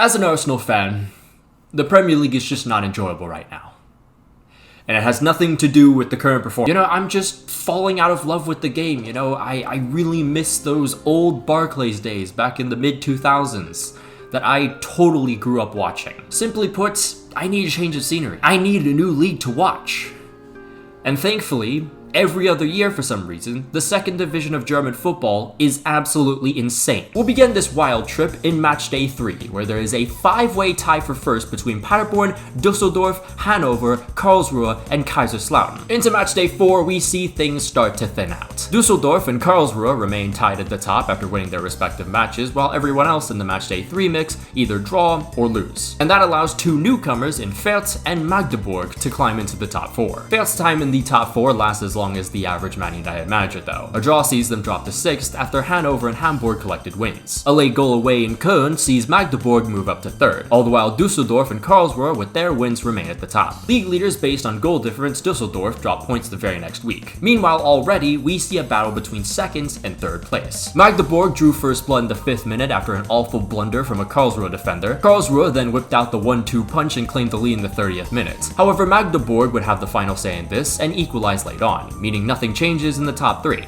As an Arsenal fan, the Premier League is just not enjoyable right now. And it has nothing to do with the current performance. I'm just falling out of love with the game. I really miss those old Barclays days back in the mid-2000s that I totally grew up watching. Simply put, I need a change of scenery. I need a new league to watch. And thankfully, every other year for some reason, the second division of German football is absolutely insane. We'll begin this wild trip in matchday 3, where there is a 5-way tie for first between Paderborn, Düsseldorf, Hanover, Karlsruhe, and Kaiserslautern. Into matchday 4, we see things start to thin out. Düsseldorf and Karlsruhe remain tied at the top after winning their respective matches, while everyone else in the matchday 3 mix either draw or lose. And that allows two newcomers in Fürth and Magdeburg to climb into the top 4. Fürth's time in the top 4 lasts as long as the average Man United manager though. A draw sees them drop to 6th after Hanover and Hamburg collected wins. A late goal away in Köln sees Magdeburg move up to 3rd, all the while Düsseldorf and Karlsruhe with their wins remain at the top. League leaders based on goal difference, Düsseldorf drop points the very next week. Meanwhile, already we see a battle between 2nd and 3rd place. Magdeburg drew first blood in the 5th minute after an awful blunder from a Karlsruhe defender. Karlsruhe then whipped out the 1-2 punch and claimed the lead in the 30th minute. However, Magdeburg would have the final say in this and equalize late on, meaning nothing changes in the top 3.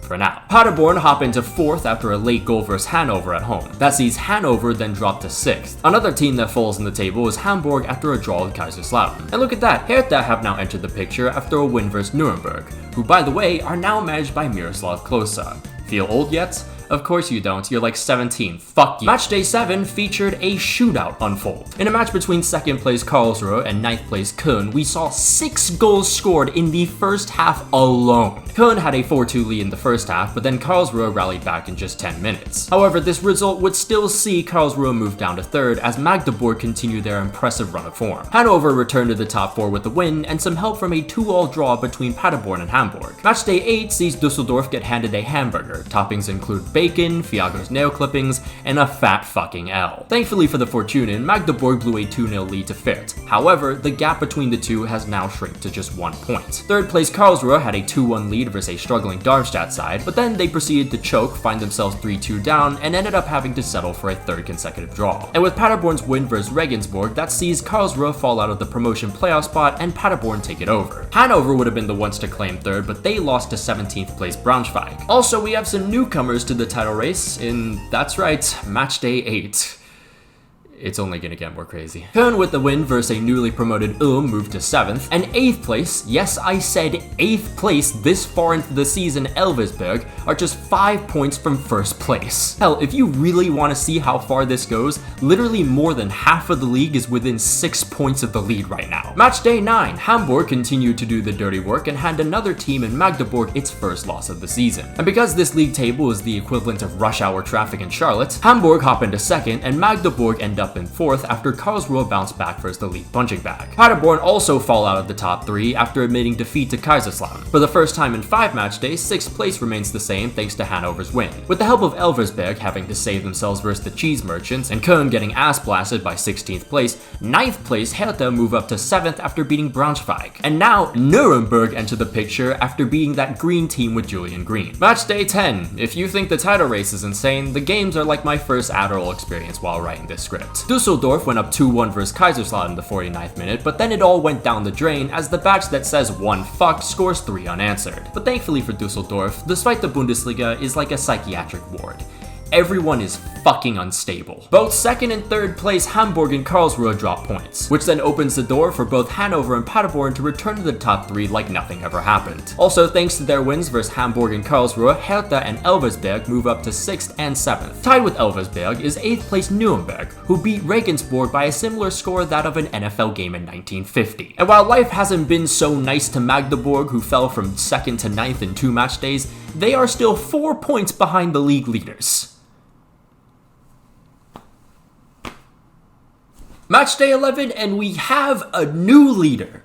For now. Paderborn hop into 4th after a late goal versus Hanover at home. That sees Hanover then drop to 6th. Another team that falls in the table is Hamburg after a draw with Kaiserslautern. And look at that, Hertha have now entered the picture after a win versus Nuremberg, who by the way are now managed by Miroslav Klose. Feel old yet? Of course you don't, you're like 17, fuck you. Matchday 7 featured a shootout unfold. In a match between 2nd place Karlsruhe and 9th place Köln, we saw 6 goals scored in the first half alone. Köln had a 4-2 lead in the first half, but then Karlsruhe rallied back in just 10 minutes. However, this result would still see Karlsruhe move down to 3rd as Magdeburg continued their impressive run of form. Hanover returned to the top 4 with a win and some help from a 2-all draw between Paderborn and Hamburg. Matchday 8 sees Düsseldorf get handed a hamburger. Toppings include bacon, Fiago's nail clippings, and a fat fucking L. Thankfully for the Fortunen, Magdeburg blew a 2-0 lead to Fürth. However, the gap between the two has now shrunk to just 1 point. 3rd place Karlsruhe had a 2-1 lead versus a struggling Darmstadt side, but then they proceeded to choke, find themselves 3-2 down, and ended up having to settle for a 3rd consecutive draw. And with Paderborn's win versus Regensburg, that sees Karlsruhe fall out of the promotion playoff spot and Paderborn take it over. Hanover would have been the ones to claim 3rd, but they lost to 17th place Braunschweig. Also, we have some newcomers to the title race in, that's right, matchday 8. It's only gonna get more crazy. Köln with the win versus a newly promoted Ulm moved to 7th, and 8th place, yes I said 8th place this far into the season, Elversberg, are just 5 points from 1st place. Hell, if you really want to see how far this goes, literally more than half of the league is within 6 points of the lead right now. Matchday 9, Hamburg continued to do the dirty work and hand another team in Magdeburg its first loss of the season. And because this league table is the equivalent of rush hour traffic in Charlotte, Hamburg hop into 2nd and Magdeburg end up in 4th after Karlsruhe bounced back versus the league punching bag. Paderborn also fall out of the top 3 after admitting defeat to Kaiserslautern. For the first time in 5 match days, 6th place remains the same thanks to Hanover's win. With the help of Elversberg having to save themselves versus the cheese merchants and Köln getting ass blasted by 16th place, 9th place Hertha move up to 7th after beating Braunschweig. And now Nuremberg enter the picture after beating that green team with Julian Green. Matchday 10. If you think the title race is insane, the games are like my first Adderall experience while writing this script. Düsseldorf went up 2-1 versus Kaiserslautern in the 49th minute, but then it all went down the drain as the batch that says 1 fuck scores 3 unanswered. But thankfully for Düsseldorf, despite the Bundesliga is like a psychiatric ward. Everyone is fucking unstable. Both 2nd and 3rd place Hamburg and Karlsruhe drop points, which then opens the door for both Hanover and Paderborn to return to the top 3 like nothing ever happened. Also, thanks to their wins versus Hamburg and Karlsruhe, Hertha and Elversberg move up to 6th and 7th. Tied with Elversberg is 8th place Nuremberg, who beat Regensburg by a similar score that of an NFL game in 1950. And while life hasn't been so nice to Magdeburg, who fell from 2nd to 9th in 2 match days, they are still 4 points behind the league leaders. Matchday 11, and we have a new leader.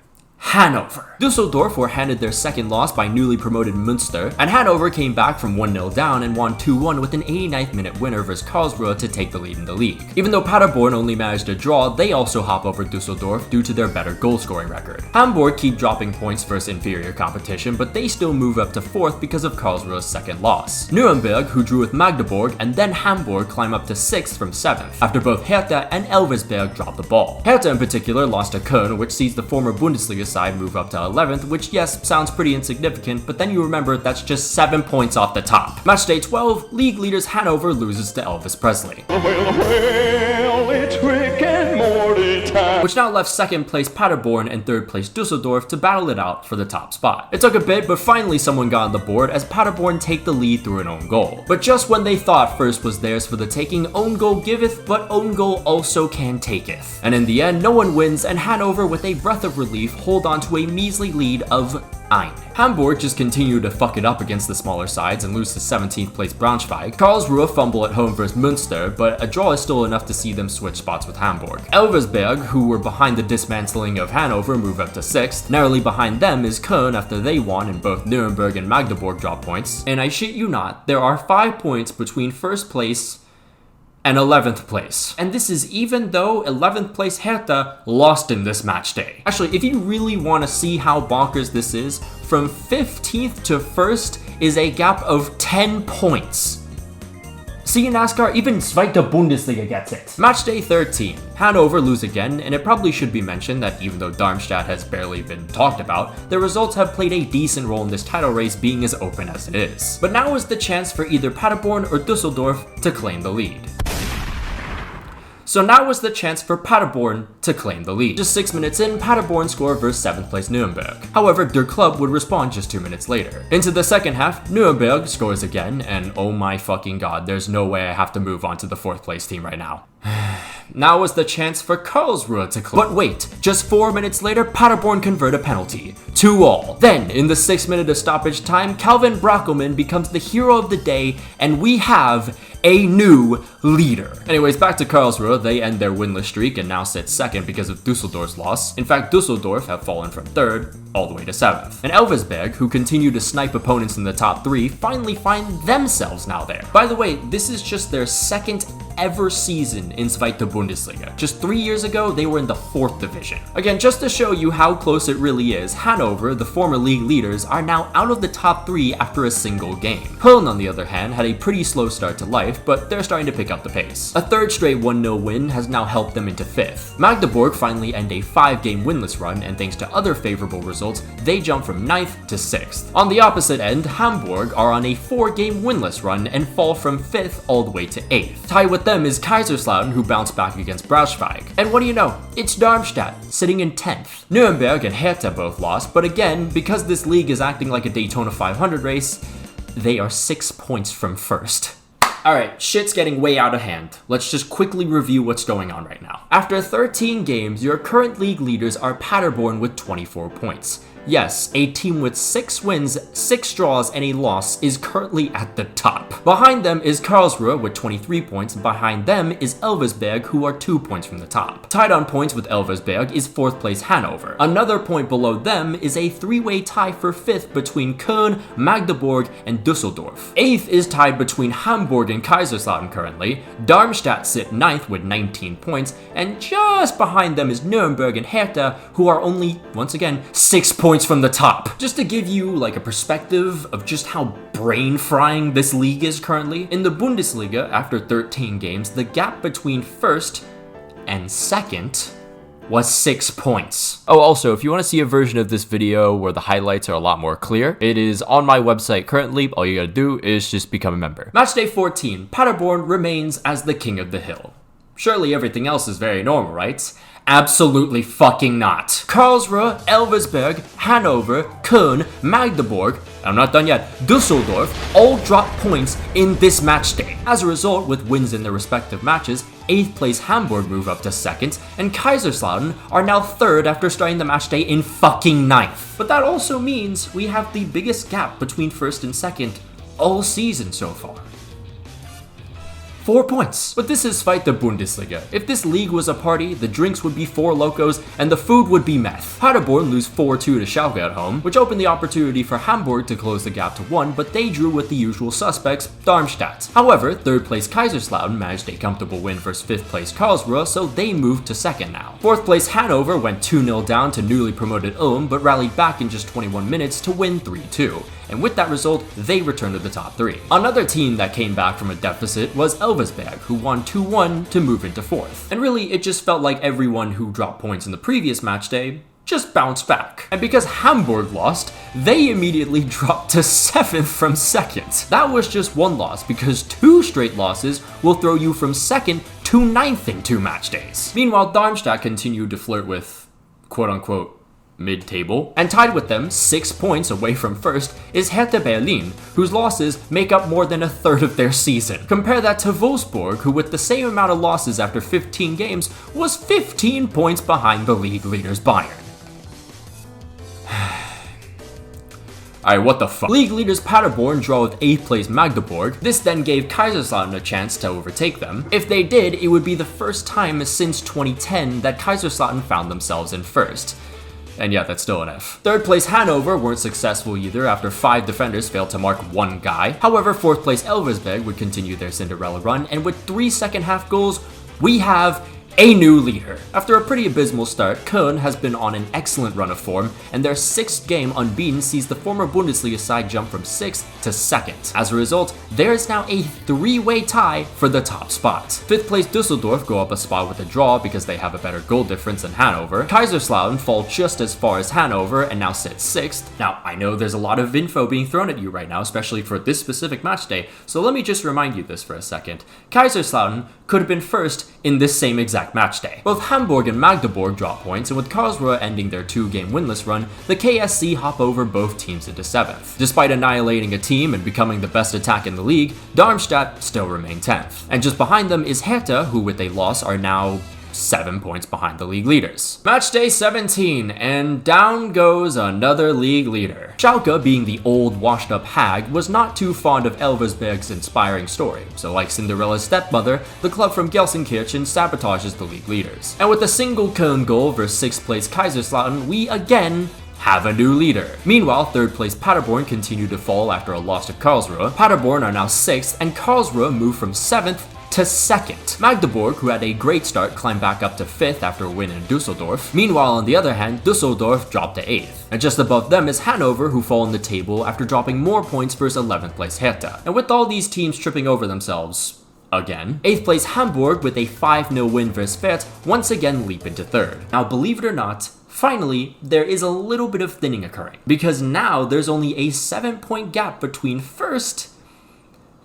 Hanover. Dusseldorf were handed their second loss by newly promoted Münster, and Hanover came back from 1-0 down and won 2-1 with an 89th minute winner versus Karlsruhe to take the lead in the league. Even though Paderborn only managed a draw, they also hop over Dusseldorf due to their better goal scoring record. Hamburg keep dropping points versus inferior competition, but they still move up to 4th because of Karlsruhe's second loss. Nuremberg, who drew with Magdeburg, and then Hamburg climb up to 6th from 7th, after both Hertha and Elversberg dropped the ball. Hertha in particular lost to Köln, which sees the former Bundesliga side move up to 11th, which yes, sounds pretty insignificant, but then you remember that's just 7 points off the top. Matchday 12, league leaders Hanover loses to Elvis Presley, which now left second place Paderborn and third place Dusseldorf to battle it out for the top spot. It took a bit, but finally someone got on the board as Paderborn take the lead through an own goal. But just when they thought first was theirs for the taking, own goal giveth, but own goal also can taketh. And in the end, no one wins, and Hanover, with a breath of relief, hold on to a measly lead of 1. Hamburg just continue to fuck it up against the smaller sides and lose to 17th place Braunschweig. Karlsruhe fumble at home versus Münster, but a draw is still enough to see them switch spots with Hamburg. Elversberg, who were behind the dismantling of Hanover, move up to 6th. Narrowly behind them is Köln after they won and both Nuremberg and Magdeburg drop points. And I shit you not, there are 5 points between first place and 11th place. And this is even though 11th place Hertha lost in this match day. Actually, if you really want to see how bonkers this is, from 15th to 1st is a gap of 10 points. See, in NASCAR, even Zweite Bundesliga gets it. Matchday 13. Hanover lose again, and it probably should be mentioned that even though Darmstadt has barely been talked about, their results have played a decent role in this title race being as open as it is. But now is the chance for either Paderborn or Dusseldorf to claim the lead. So now was the chance for Paderborn to claim the lead. Just 6 minutes in, Paderborn score versus 7th place Nuremberg. However, their club would respond just 2 minutes later. Into the second half, Nuremberg scores again, and oh my fucking god, there's no way I have to move on to the 4th place team right now. Now was the chance for Karlsruhe to claim. But wait, just 4 minutes later, Paderborn convert a penalty. 2-2. Then, in the 6th minute of stoppage time, Calvin Brackelman becomes the hero of the day, and we have a new leader. Anyways, back to Karlsruhe, they end their winless streak and now sit 2nd because of Dusseldorf's loss. In fact, Dusseldorf have fallen from 3rd all the way to 7th. And Elversberg, who continue to snipe opponents in the top 3, finally find themselves now there. By the way, this is just their 2nd ever season in Zweite Bundesliga. Just 3 years ago, they were in the 4th division. Again, just to show you how close it really is, Hanover, the former league leaders, are now out of the top 3 after a single game. Köln, on the other hand, had a pretty slow start to life, but they're starting to pick up the pace. A 3rd straight 1-0 win has now helped them into 5th. Magdeburg finally end a 5-game winless run, and thanks to other favorable results, they jump from 9th to 6th. On the opposite end, Hamburg are on a 4-game winless run and fall from 5th all the way to 8th. Tied with them is Kaiserslautern, who bounced back against Braunschweig. And what do you know? It's Darmstadt, sitting in 10th. Nuremberg and Hertha both lost, but again, because this league is acting like a Daytona 500 race, they are 6 points from 1st. Alright, shit's getting way out of hand. Let's just quickly review what's going on right now. After 13 games, your current league leaders are Paderborn with 24 points. Yes, a team with 6 wins, 6 draws, and a loss is currently at the top. Behind them is Karlsruhe with 23 points, and behind them is Elversberg, who are 2 points from the top. Tied on points with Elversberg is 4th place Hanover. Another point below them is a 3-way tie for 5th between Köln, Magdeburg, and Dusseldorf. 8th is tied between Hamburg and Kaiserslautern currently. Darmstadt sit 9th with 19 points, and just behind them is Nuremberg and Hertha, who are only, once again, 6 points from the top. Just to give you like a perspective of just how brain frying this league is currently, in the Bundesliga, after 13 games, the gap between 1st and 2nd was 6 points. Oh, also, if you want to see a version of this video where the highlights are a lot more clear, it is on my website currently. All you gotta do is just become a member. Matchday 14, Paderborn remains as the king of the hill. Surely everything else is very normal, right? Absolutely fucking not. Karlsruhe, Elversberg, Hanover, Köln, Magdeburg, I'm not done yet, Dusseldorf all drop points in this match day. As a result, with wins in their respective matches, 8th place Hamburg move up to 2nd, and Kaiserslautern are now 3rd after starting the match day in fucking 9th. But that also means we have the biggest gap between 1st and 2nd all season so far. 4 points. But this is fight the Bundesliga. If this league was a party, the drinks would be 4 locos and the food would be meth. Paderborn lose 4-2 to Schalke at home, which opened the opportunity for Hamburg to close the gap to 1, but they drew with the usual suspects, Darmstadt. However, 3rd place Kaiserslautern managed a comfortable win versus 5th place Karlsruhe, so they moved to 2nd now. 4th place Hanover went 2-0 down to newly promoted Ulm, but rallied back in just 21 minutes to win 3-2. And with that result, they returned to the top 3. Another team that came back from a deficit was Elversberg, who won 2-1 to move into 4th. And really, it just felt like everyone who dropped points in the previous match day just bounced back. And because Hamburg lost, they immediately dropped to 7th from 2nd. That was just one loss, because 2 straight losses will throw you from 2nd to 9th in 2 match days. Meanwhile, Darmstadt continued to flirt with quote-unquote mid-table, and tied with them 6 points away from 1st is Hertha Berlin, whose losses make up more than a third of their season. Compare that to Wolfsburg, who with the same amount of losses after 15 games was 15 points behind the league leaders Bayern. Alright, what the fuck? League leaders Paderborn draw with 8th place Magdeburg. This then gave Kaiserslautern a chance to overtake them. If they did, it would be the first time since 2010 that Kaiserslautern found themselves in 1st. And yeah, that's still an F. 3rd place Hanover weren't successful either after 5 defenders failed to mark 1 guy. However, 4th place Elversberg would continue their Cinderella run, and with 3 second-half goals, we have a new leader. After a pretty abysmal start, Köln has been on an excellent run of form, and their 6th game unbeaten sees the former Bundesliga side jump from 6th to 2nd. As a result, there is now a 3-way tie for the top spot. 5th place Düsseldorf go up a spot with a draw because they have a better goal difference than Hanover. Kaiserslautern fall just as far as Hanover and now sit 6th. Now, I know there's a lot of info being thrown at you right now, especially for this specific match day, so let me just remind you this for a second. Kaiserslautern could have been 1st in this same exact match day. Both Hamburg and Magdeburg drop points, and with Karlsruhe ending their 2-game winless run, the KSC hop over both teams into 7th. Despite annihilating a team and becoming the best attack in the league, Darmstadt still remain 10th. And just behind them is Hertha, who with a loss are now 7 points behind the league leaders. Match day 17, and down goes another league leader. Schalke, being the old washed-up hag, was not too fond of Elversberg's inspiring story, so like Cinderella's stepmother, the club from Gelsenkirchen sabotages the league leaders. And with a single Köln goal versus 6th place Kaiserslautern, we again have a new leader. Meanwhile, 3rd place Paderborn continued to fall after a loss to Karlsruhe. Paderborn are now 6th, and Karlsruhe moved from 7th to 2nd. Magdeburg, who had a great start, climbed back up to 5th after a win in Dusseldorf. Meanwhile, on the other hand, Dusseldorf dropped to 8th. And just above them is Hanover, who fall in the table after dropping more points versus 11th place Hertha. And with all these teams tripping over themselves again, 8th place Hamburg with a 5-0 win versus Fürth once again leap into 3rd. Now, believe it or not, finally, there is a little bit of thinning occurring, because now there's only a 7-point gap between 1st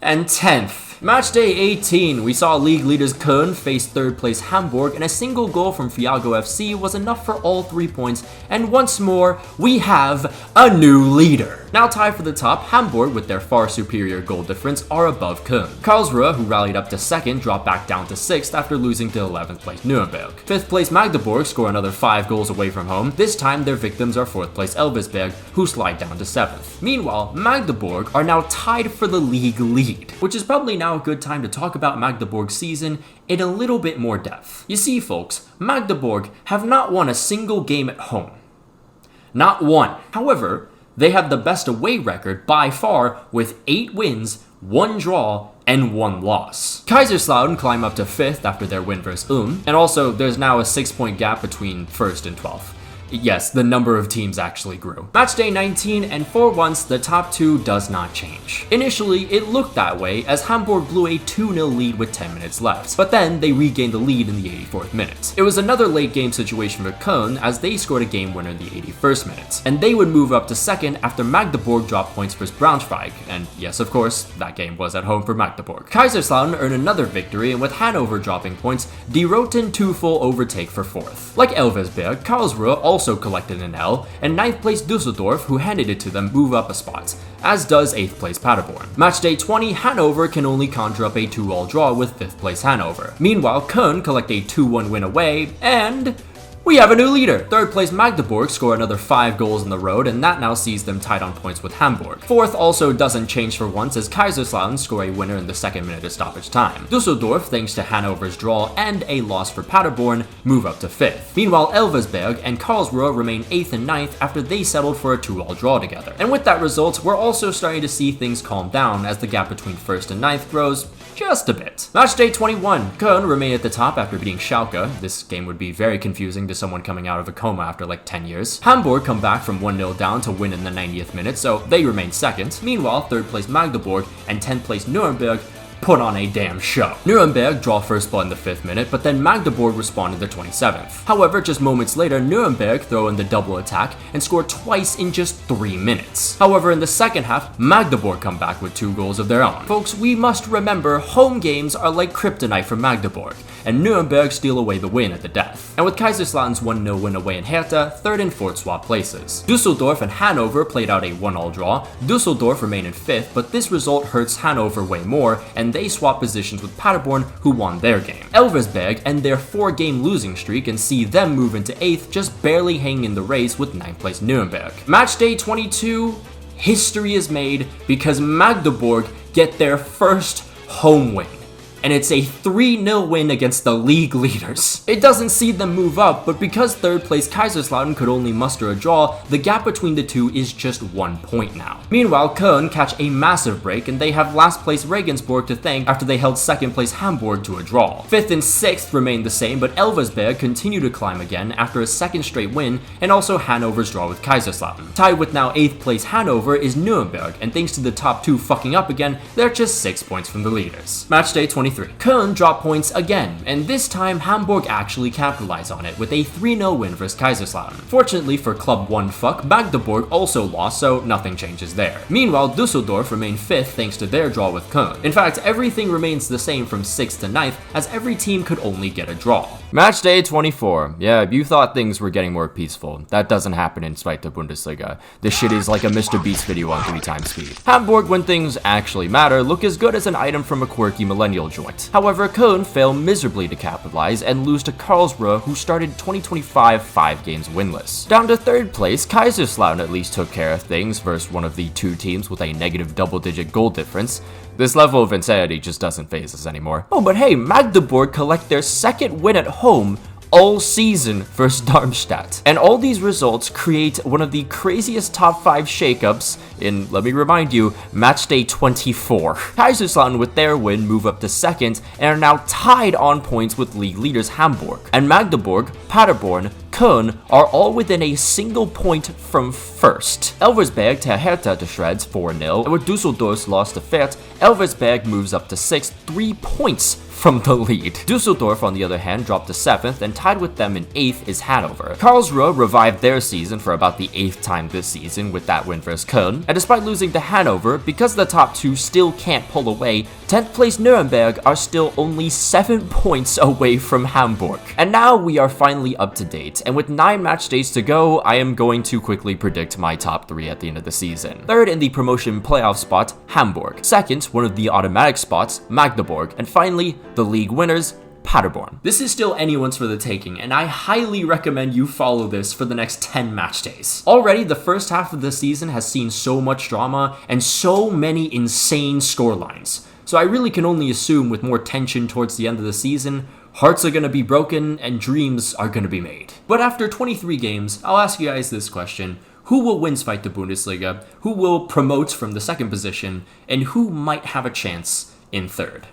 and 10th. Match day 18, we saw league leaders Köln face 3rd place Hamburg, and a single goal from Fiago FC was enough for all 3 points, and once more, we have a new leader. Now tied for the top, Hamburg, with their far superior goal difference, are above Köln. Karlsruhe, who rallied up to 2nd, dropped back down to 6th after losing to 11th place Nuremberg. 5th place Magdeburg score another 5 goals away from home. This time, their victims are 4th place Elversberg, who slide down to 7th. Meanwhile, Magdeburg are now tied for the league lead, which is probably now a good time to talk about Magdeburg's season in a little bit more depth. You see, folks, Magdeburg have not won a single game at home. Not one. However, they have the best away record by far with 8 wins, 1 draw, and 1 loss. Kaiserslautern climb up to 5th after their win versus Ulm, and also there's now a 6-point gap between 1st and 12th. Yes, the number of teams actually grew. Match day 19, and for once, the top 2 does not change. Initially, it looked that way as Hamburg blew a 2-0 lead with 10 minutes left, but then they regained the lead in the 84th minute. It was another late game situation for Köln as they scored a game winner in the 81st minute, and they would move up to 2nd after Magdeburg dropped points versus Braunschweig, and yes, of course, that game was at home for Magdeburg. Kaiserslautern earned another victory, and with Hanover dropping points, Die Roten 2-full overtake for 4th. Like Elversberg, Karlsruhe also collected an L, and 9th place Dusseldorf, who handed it to them, move up a spot, as does 8th place Paderborn. Matchday 20, Hanover can only conjure up a 2-all draw with 5th place Hanover. Meanwhile, Köln collect a 2-1 win away, and We have a new leader. Third place Magdeburg score another 5 goals on the road, and that now sees them tied on points with Hamburg. Fourth also doesn't change for once, as Kaiserslautern score a winner in the 2nd minute of stoppage time. Dusseldorf, thanks to Hanover's draw and a loss for Paderborn, move up to 5th. Meanwhile, Elversberg and Karlsruhe remain 8th and 9th after they settled for a 2-2 draw together. And with that result, we're also starting to see things calm down as the gap between 1st and 9th grows just a bit. Matchday 21. Köln remain at the top after beating Schalke. This game would be very confusing to someone coming out of a coma after like 10 years. Hamburg come back from 1-0 down to win in the 90th minute, so they remain 2nd. Meanwhile, 3rd place Magdeburg and 10th place Nuremberg put on a damn show. Nuremberg draw first blood in the 5th minute, but then Magdeburg respond in the 27th. However, just moments later, Nuremberg throw in the double attack and score twice in just 3 minutes. However, in the second half, Magdeburg come back with 2 goals of their own. Folks, we must remember home games are like kryptonite for Magdeburg, and Nuremberg steal away the win at the death. And with Kaiserslauten's 1-0 win away in Hertha, 3rd and 4th swap places. Dusseldorf and Hanover played out a 1-1 draw. Dusseldorf remain in 5th, but this result hurts Hanover way more, and they swap positions with Paderborn, who won their game. Elversberg end their 4-game losing streak and see them move into 8th, just barely hanging in the race with 9th place Nuremberg. Matchday 22, history is made because Magdeburg get their first home win. And it's a 3-0 win against the league leaders. It doesn't see them move up, but because 3rd place Kaiserslautern could only muster a draw, the gap between the two is just 1 point now. Meanwhile, Köln catch a massive break, and they have last place Regensburg to thank after they held 2nd place Hamburg to a draw. 5th and 6th remain the same, but Elversberg continue to climb again after a 2nd straight win, and also Hanover's draw with Kaiserslautern. Tied with now 8th place Hanover is Nuremberg, and thanks to the top 2 fucking up again, they're just 6 points from the leaders. Matchday 23. Köln drop points again, and this time Hamburg actually capitalize on it with a 3-0 win vs Kaiserslautern. Fortunately for Club 1fuck, Magdeburg also lost, so nothing changes there. Meanwhile, Dusseldorf remain 5th thanks to their draw with Köln. In fact, everything remains the same from 6th to 9th, as every team could only get a draw. Matchday 24. Yeah, you thought things were getting more peaceful. That doesn't happen in Zweite Bundesliga. This shit is like a Mr. Beast video on 3 times speed. Hamburg, when things actually matter, look as good as an item from a quirky millennial joint. However, Köln fail miserably to capitalize and lose to Karlsruhe, who started 2025 5 games winless. Down to 3rd place, Kaiserslautern at least took care of things versus one of the 2 teams with a negative double-digit goal difference. This level of insanity just doesn't faze us anymore. Oh, but hey, Magdeburg collect their 2nd win at home all season versus Darmstadt. And all these results create one of the craziest top 5 shakeups in, let me remind you, Matchday 24. Kaiserslautern with their win move up to 2nd and are now tied on points with league leaders Hamburg. And Magdeburg, Paderborn, Köln are all within a single point from 1st. Elversberg tear Hertha to shreds 4-0, and with Dusseldorf's loss to Fürth, Elversberg moves up to 6th, 3 points from the lead. Dusseldorf, on the other hand, dropped to 7th, and tied with them in 8th is Hanover. Karlsruhe revived their season for about the 8th time this season with that win vs Köln, and despite losing to Hanover, because the top 2 still can't pull away, 10th place Nuremberg are still only 7 points away from Hamburg. And now we are finally up to date, and with 9 match days to go, I am going to quickly predict my top 3 at the end of the season. 3rd in the promotion playoff spot, Hamburg. 2nd, one of the automatic spots, Magdeburg. And finally, the league winners, Paderborn. This is still anyone's for the taking, and I highly recommend you follow this for the next 10 match days. Already, the first half of the season has seen so much drama and so many insane scorelines. So I really can only assume with more tension towards the end of the season, hearts are going to be broken and dreams are going to be made. But after 23 games, I'll ask you guys this question. Who will win Zweite Bundesliga? Who will promote from the 2nd position? And who might have a chance in 3rd?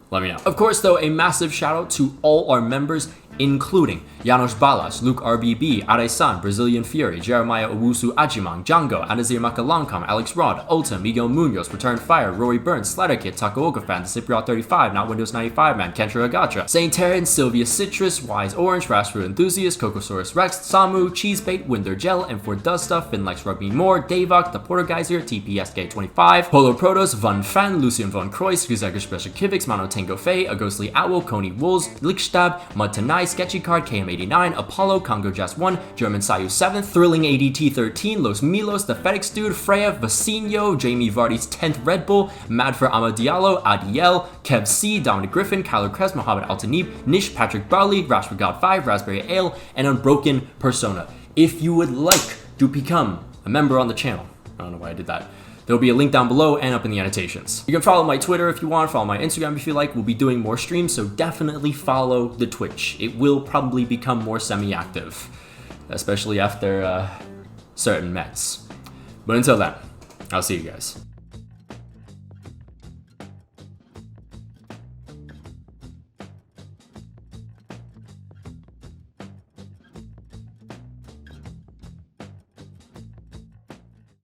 Let me know. Of course, though, a massive shout out to all our members, including Janos Balas, Luke RBB, Aresan, Brazilian Fury, Jeremiah Owusu Ajimang, Django, Anazir Makalankam, Alex Rod, Ulta, Miguel Munoz, Return Fire, Rory Burns, Slatterkit, Takaoka Fan, Cypriot 35, Not Windows 95 Man, Kentra Agatra, Saint Terran, Sylvia Citrus, Wise Orange, Rasper Enthusiast, Cocosaurus Rex, Samu, Cheesebait, Winder Gel, M4 Does Stuff, Finlex Rugby More, Davok, The Portergeyser, TPSK25, Polo Protos, Van Fan, Lucian Von Kreuz, Gizager Special Kivix, Mano Tango Fei, A Ghostly Owl, Coney Wolves, Lickstab, Mud Tonight, Sky, Sketchy Card, KM89, Apollo, Congo Jazz 1, German Sayu 7, Thrilling ADT 13, Los Milos, The FedEx Dude, Freya, Vacinho, Jamie Vardy's 10th Red Bull, Mad for Ama Diallo, Adiel, Kev C, Dominic Griffin, Kyler Kress, Mohamed Altanib, Nish, Patrick Barley, Rashford God 5, Raspberry Ale, and Unbroken Persona. If you would like to become a member on the channel, I don't know why I did that, there'll be a link down below and up in the annotations. You can follow my Twitter if you want, follow my Instagram if you like. We'll be doing more streams, so definitely follow the Twitch. It will probably become more semi-active, especially after certain Mets. But until then, I'll see you guys.